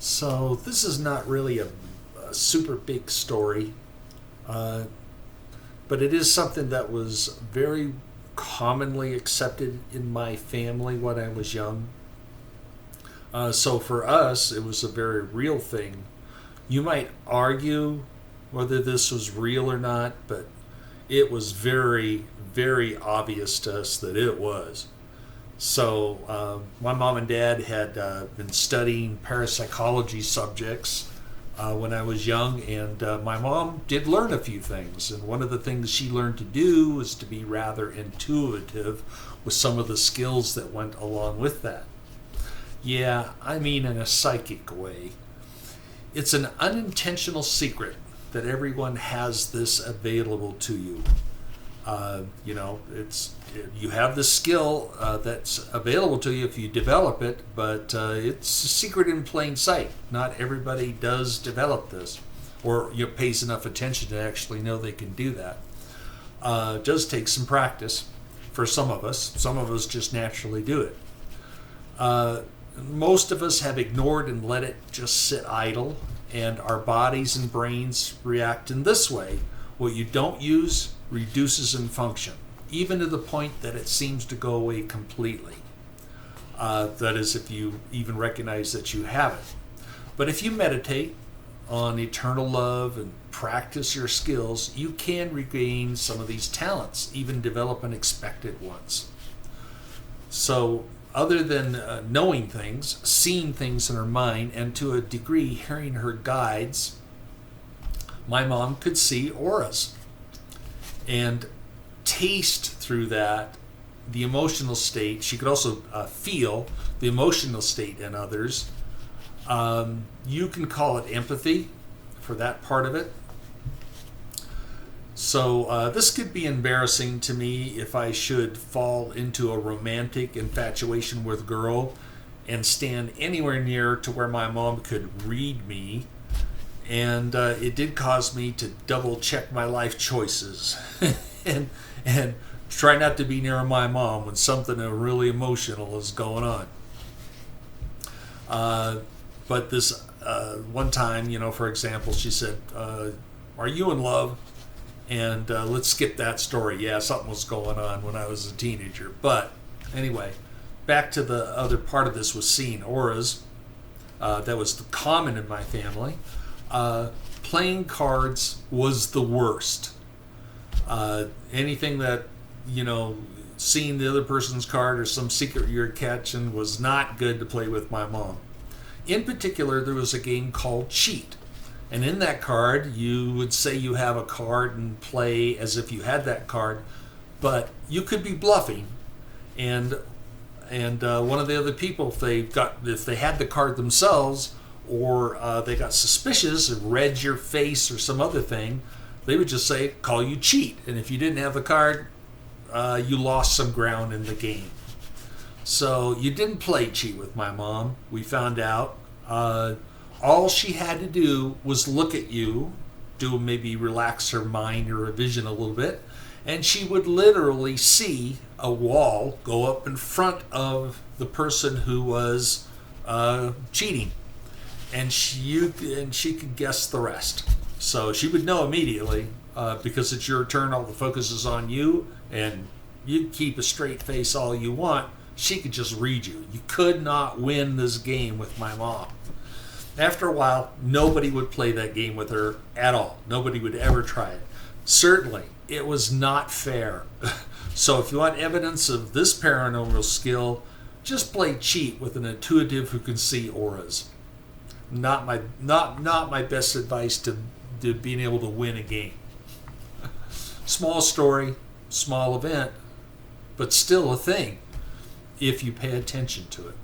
So this is not really a super big story, uh, but it is something that was very commonly accepted in my family when I was young. So for us, it was a very real thing. You might argue whether this was real or not, but it was very, very obvious to us that it was. So my mom and dad had been studying parapsychology subjects when I was young, and my mom did learn a few things. And one of the things she learned to do was to be rather intuitive with some of the skills that went along with that. Yeah, I mean in a psychic way. It's an unintentional secret that everyone has this available to you. It's you have the skill that's available to you if you develop it, but it's a secret in plain sight. Not everybody does develop this, or pays enough attention to actually know they can do that. It does take some practice for some of us. Some of us just naturally do it. Most of us have ignored and let it just sit idle, and our bodies and brains react in this way. What you don't use reduces in function, even to the point that it seems to go away completely. That is, if you even recognize that you have it. But if you meditate on eternal love and practice your skills, you can regain some of these talents, even develop unexpected ones. So, other than knowing things, seeing things in her mind, and to a degree hearing her guides, my mom could see auras and taste through that the emotional state. She could also feel the emotional state in others. You can call it empathy for that part of it. So this could be embarrassing to me if I should fall into a romantic infatuation with a girl and stand anywhere near to where my mom could read me. And it did cause me to double check my life choices and try not to be near my mom when something really emotional is going on. But this one time, for example, she said, "Are you in love?" And let's skip that story. Yeah, something was going on when I was a teenager. But anyway, back to the other part of this was seeing auras. That was common in my family. Playing cards was the worst. Anything that, seeing the other person's card or some secret you're catching was not good to play with my mom. In particular, there was a game called Cheat. And in that card, you would say you have a card and play as if you had that card, but you could be bluffing. And one of the other people, if they had the card themselves, or they got suspicious and read your face or some other thing, they would just say, call you cheat. And if you didn't have the card, you lost some ground in the game. So you didn't play cheat with my mom, we found out. All she had to do was look at you, maybe relax her mind or her vision a little bit, and she would literally see a wall go up in front of the person who was cheating. And she could guess the rest. So she would know immediately because it's your turn, all the focus is on you, and you keep a straight face all you want. She could just read you. You could not win this game with my mom. After a while, nobody would play that game with her at all. Nobody would ever try it. Certainly, it was not fair. So if you want evidence of this paranormal skill, just play Cheat with an intuitive who can see auras. Not my best advice to being able to win a game. Small story, small event, but still a thing if you pay attention to it.